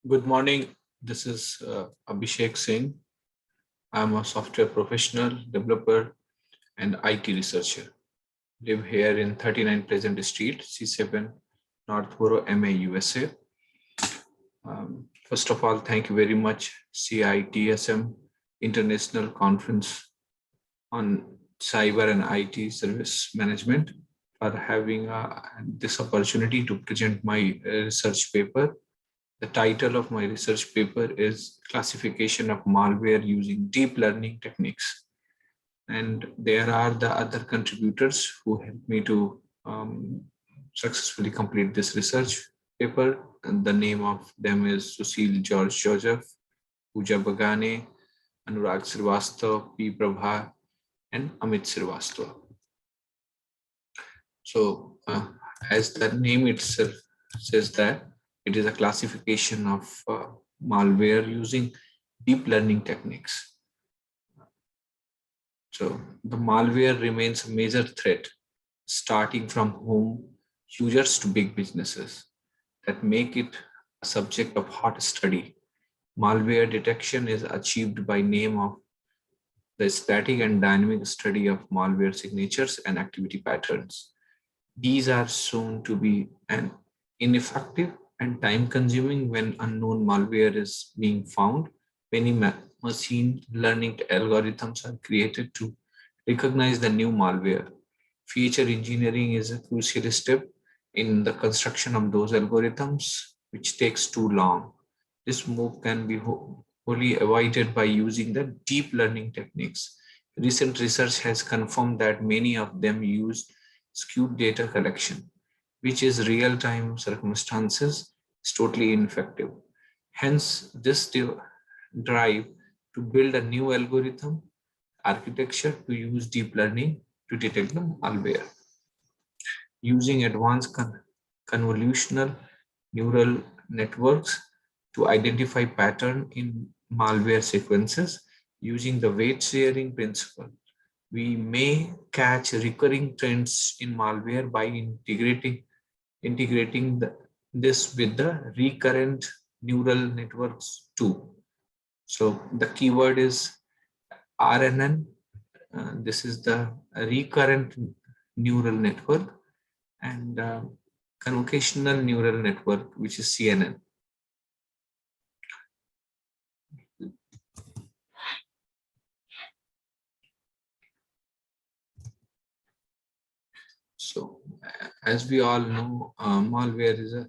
Good morning. This is Abhishek Singh. I'm a software professional, developer, and IT researcher. Live here in 39 Pleasant Street, C7, Northborough, MA, USA. First of all, thank you very much, CITSM International Conference on Cyber and IT Service Management, for having this opportunity to present my research paper. The title of my research paper is Classification of Malware Using Deep Learning Techniques. And there are the other contributors who helped me to successfully complete this research paper. And the name of them is Susil George Joseph, Pooja Bagane, Anurag Srivastava, P. Prabha, and Amit Srivastava. So, as the name itself says that it is a classification of malware using deep learning techniques. So the malware remains a major threat, starting from home users to big businesses, that make it a subject of hot study. Malware detection is achieved by name of the static and dynamic study of malware signatures and activity patterns. These are shown to be an ineffective and time consuming when unknown malware is being found. Many machine learning algorithms are created to recognize the new malware. Feature engineering is a crucial step in the construction of those algorithms, which takes too long. This move can be wholly avoided by using the deep learning techniques. Recent research has confirmed that many of them use skewed data collection, which is real-time circumstances, is totally ineffective. Hence, this drive to build a new algorithm architecture to use deep learning to detect the malware. Using advanced convolutional neural networks to identify pattern in malware sequences using the weight sharing principle. We may catch recurring trends in malware by integrating this with the recurrent neural networks too. So the keyword is RNN. This is the recurrent neural network, and convolutional neural network, which is CNN. So, as we all know, malware is a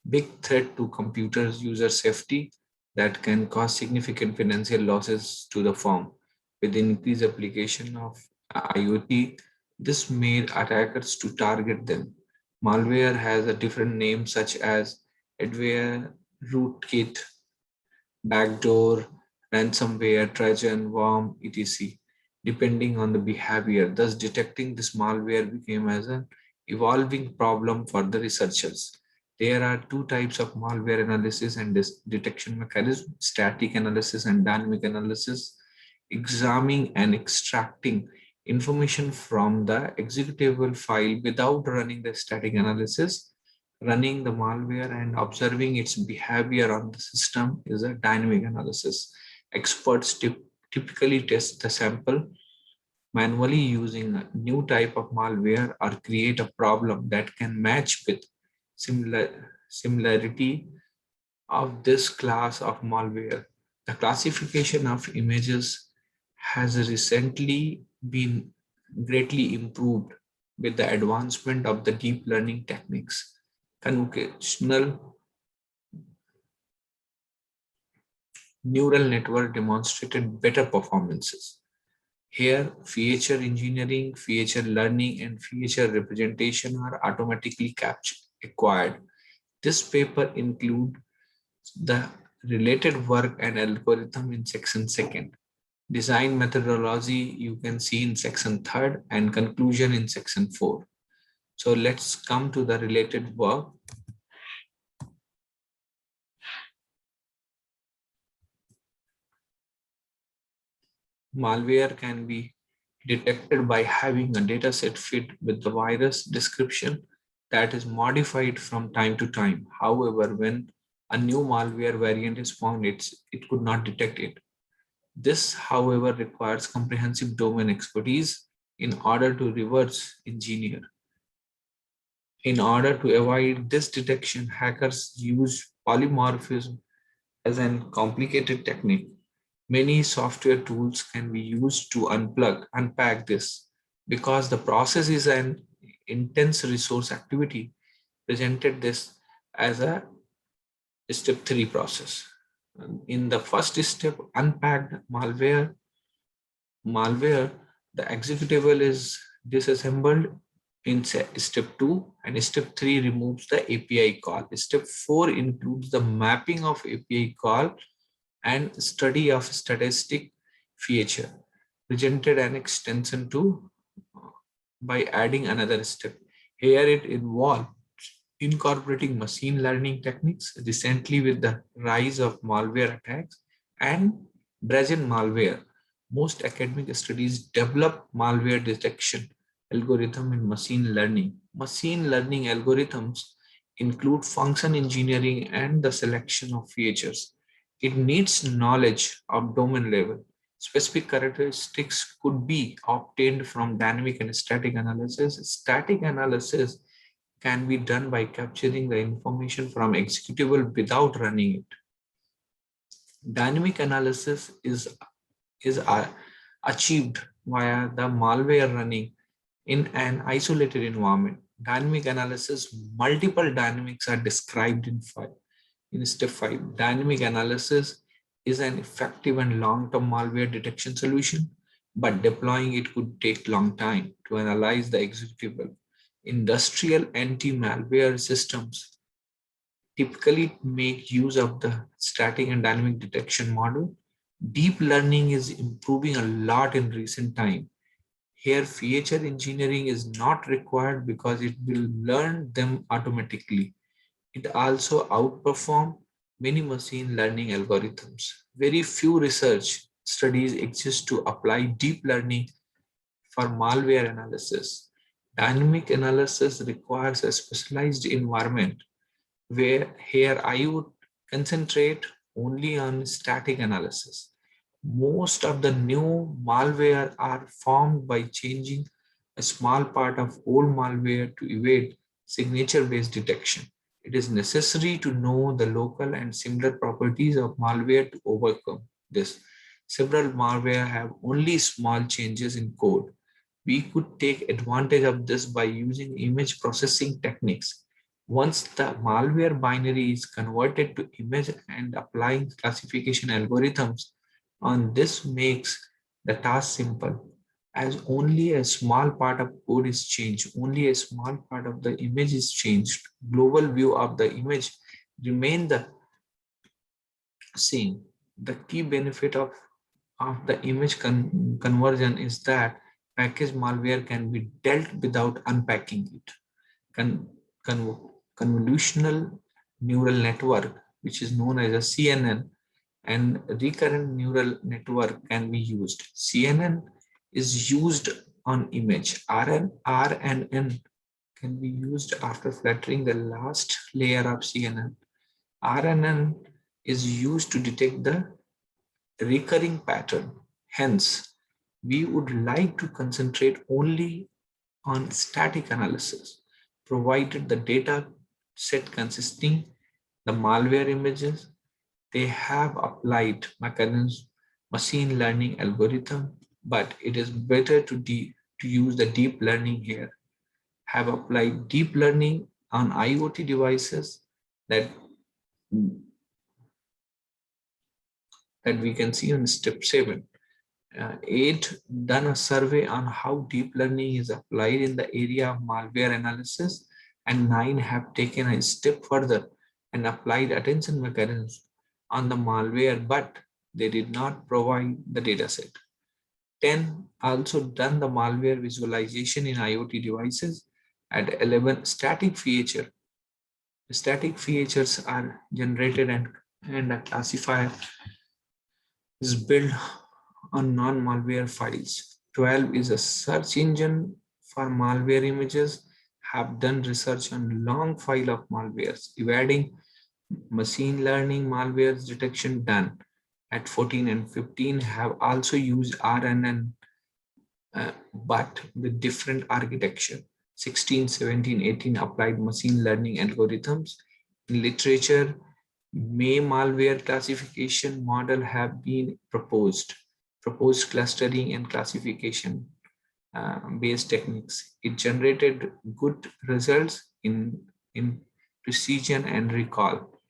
big threat to computers' user safety that can cause significant financial losses to the firm. With increased application of IoT, this made attackers to target them. Malware has a different name such as adware, rootkit, backdoor, ransomware, Trojan, worm, etc., depending on the behavior. Thus, detecting this malware became as an evolving problem for the researchers. There are two types of malware analysis and detection mechanism: static analysis and dynamic analysis. Examining and extracting information from the executable file without running the static analysis. Running the malware and observing its behavior on the system is a dynamic analysis. Experts typically test the sample manually using a new type of malware or create a problem that can match with similarity of this class of malware. The classification of images has recently been greatly improved with the advancement of the deep learning techniques. Convolutional neural network demonstrated better performances. Here, feature engineering, feature learning, and feature representation are automatically acquired. This paper includes the related work and algorithm in section 2nd. Design methodology you can see in section 3rd and conclusion in section 4. So let's come to the related work. Malware can be detected by having a dataset fit with the virus description that is modified from time to time. However, when a new malware variant is found, it could not detect it. This, however, requires comprehensive domain expertise in order to reverse engineer. In order to avoid this detection, hackers use polymorphism as a complicated technique. Many software tools can be used to unpack this because the process is an intense resource activity. Presented this as a step 3 process. In the first step, unpacked malware, the executable is disassembled. In step 2 and step 3 removes the API call. Step 4 includes the mapping of API call and study of statistic feature. Presented an extension to by adding another step. Here it involves incorporating machine learning techniques. Recently, with the rise of malware attacks and Brazen malware, most academic studies develop malware detection algorithm in machine learning. Machine learning algorithms include function engineering and the selection of features. It needs knowledge of domain level. Specific characteristics could be obtained from dynamic and static analysis. Static analysis can be done by capturing the information from executable without running it. Dynamic analysis is achieved via the malware running in an isolated environment. Dynamic analysis, multiple dynamics are described in step 5. Dynamic analysis is an effective and long-term malware detection solution, but deploying it could take long time to analyze the executable. Industrial anti-malware systems typically make use of the static and dynamic detection model. Deep learning is improving a lot in recent time. Here, feature engineering is not required because it will learn them automatically. It also outperforms many machine learning algorithms. Very few research studies exist to apply deep learning for malware analysis. Dynamic analysis requires a specialized environment where here I would concentrate only on static analysis. Most of the new malware are formed by changing a small part of old malware to evade signature-based detection. It is necessary to know the local and similar properties of malware to overcome this. Several malware have only small changes in code. We could take advantage of this by using image processing techniques. Once the malware binary is converted to image and applying classification algorithms on this makes the task simple, as only a small part of code is changed, only a small part of the image is changed. Global view of the image remain the same. The key benefit of the image conversion is that packaged malware can be dealt without unpacking it. Con- Convolutional neural network, which is known as a CNN, and recurrent neural network can be used. CNN is used on image. RNN can be used after fluttering the last layer of CNN. RNN is used to detect the recurring pattern. Hence, we would like to concentrate only on static analysis, provided the data set consisting the malware images. They have applied mechanisms, machine learning algorithm, but it is better to use the deep learning here. Have applied deep learning on IoT devices that we can see on step 7. 8 done a survey on how deep learning is applied in the area of malware analysis, and 9 have taken a step further and applied attention mechanisms on the malware, but they did not provide the dataset. 10 also done the malware visualization in IoT devices. At 11, static features are generated and a classifier is built on non-malware files. 12 is a search engine for malware images. Have done research on long file of malwares, evading Machine learning malware detection done at 14 and 15 have also used RNN, but with different architecture. 16, 17, 18 applied machine learning algorithms. In literature, may malware classification model have been proposed. Proposed clustering and classification based techniques. It generated good results in precision and recall.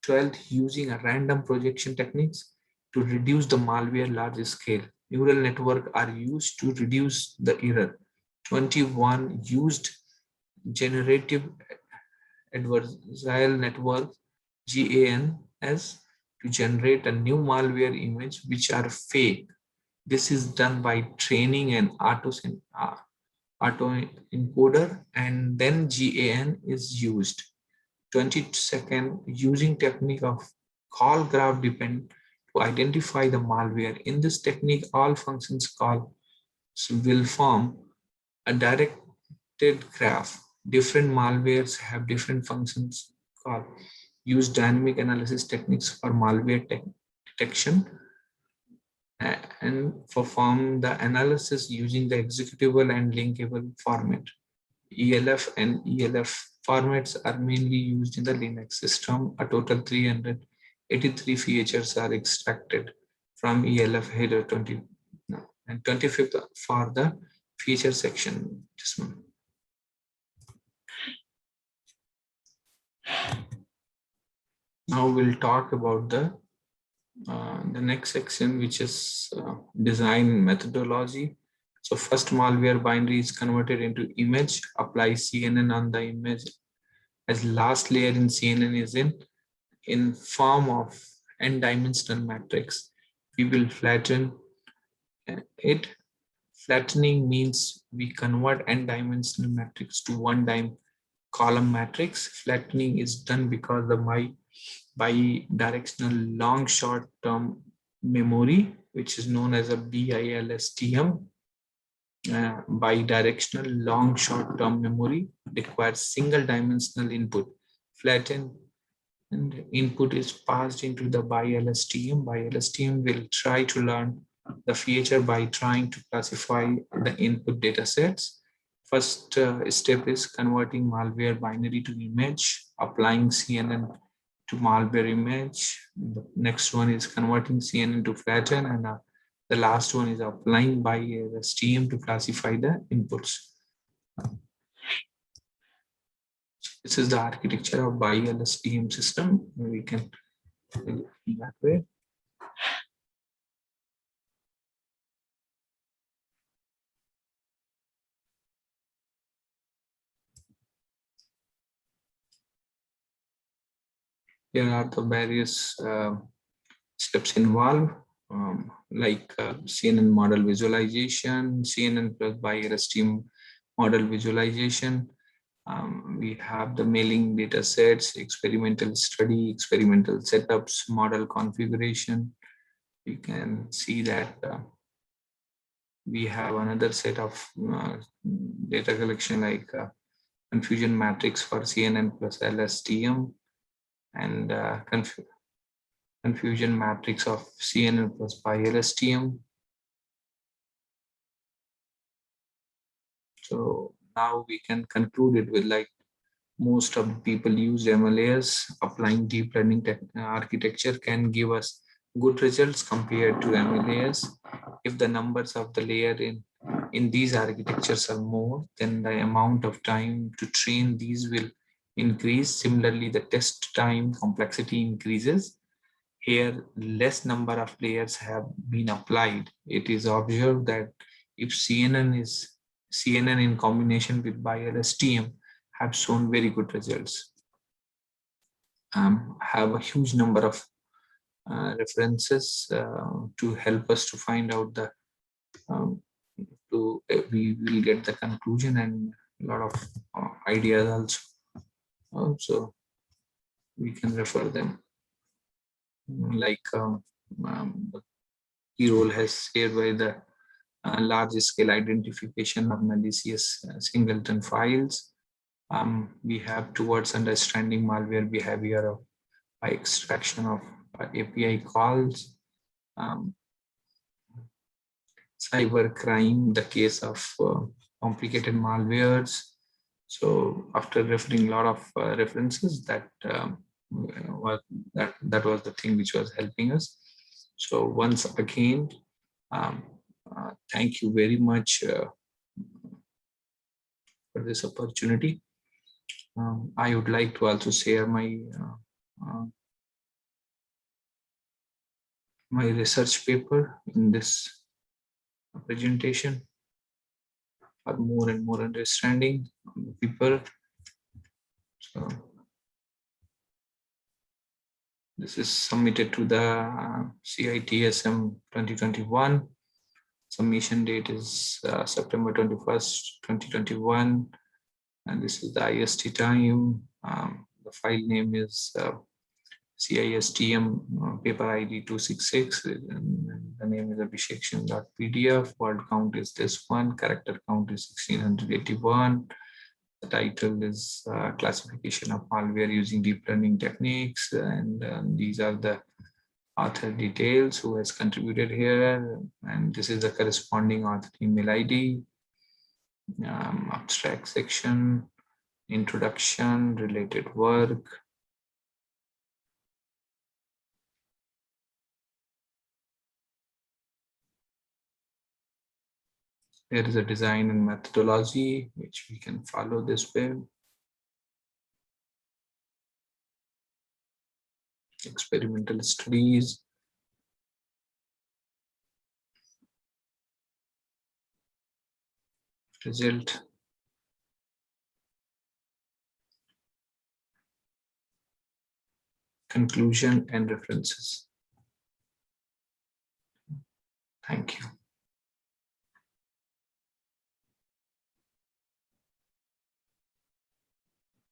12th, using a random projection techniques to reduce the malware large scale. Neural network are used to reduce the error. 21, used generative adversarial network GANs to generate a new malware image which are fake. This is done by training an autoencoder, and then GAN is used. 22nd, using technique of call graph depend to identify the malware. In this technique, all functions calls will form a directed graph. Different malwares have different functions call. Use dynamic analysis techniques for malware detection and perform the analysis using the executable and linkable format. ELF and ELF formats are mainly used in the Linux system. A total 383 features are extracted from ELF header 20 and 25th for the feature section. This one. Now we'll talk about the next section, which is design methodology. So first, malware binary is converted into image. Apply CNN on the image. As last layer in CNN is in form of n-dimensional matrix. We will flatten it. Flattening means we convert n-dimensional matrix to one column matrix. Flattening is done because the bidirectional long short-term memory, which is known as a BILSTM, bidirectional long short-term memory requires single dimensional input. Flattened and input is passed into the BILSTM. BILSTM will try to learn the feature by trying to classify the input data sets. First step is converting malware binary to image, applying CNN to malware image. The next one is converting CNN to flatten, and the last one is applying BILSTM to classify the inputs. This is the architecture of BILSTM system. We can that way. Here are the various steps involved, like CNN model visualization, CNN plus BILSTM model visualization. We have the mailing data sets, experimental study, experimental setups, model configuration. You can see that we have another set of data collection like confusion matrix for CNN plus LSTM and confusion matrix of CNN plus BILSTM. So now we can conclude it with like most of the people use MLAs. Applying deep learning architecture can give us good results compared to MLAs. If the numbers of the layer in these architectures are more, then the amount of time to train these will increase. Similarly, the test time complexity increases. Here, less number of layers have been applied. It is observed that if CNN in combination with BILSTM have shown very good results. Have a huge number of references to help us to find out the we will get the conclusion and a lot of ideas also. Also, we can refer them. Like the key role has shared by the large scale identification of malicious singleton files. We have towards understanding malware behavior of by extraction of API calls, um, cyber crime, the case of complicated malwares. So after referring a lot of references, that was the thing which was helping us. So once again, um, thank you very much for this opportunity. I would like to also share uh, my research paper in this presentation for more and more understanding on the people. So this is submitted to the CITSM 2021. Submission date is September 21st, 2021. And this is the IST time. The file name is CISTM paper ID 266. And the name is Abhishek Singh.pdf. Word count is this one. Character count is 1681. The title is classification of malware using deep learning techniques, and these are the author details who has contributed here, and this is the corresponding author email ID, abstract section, introduction, related work. There is a design and methodology which we can follow this way. Experimental studies, result, conclusion, and references. Thank you.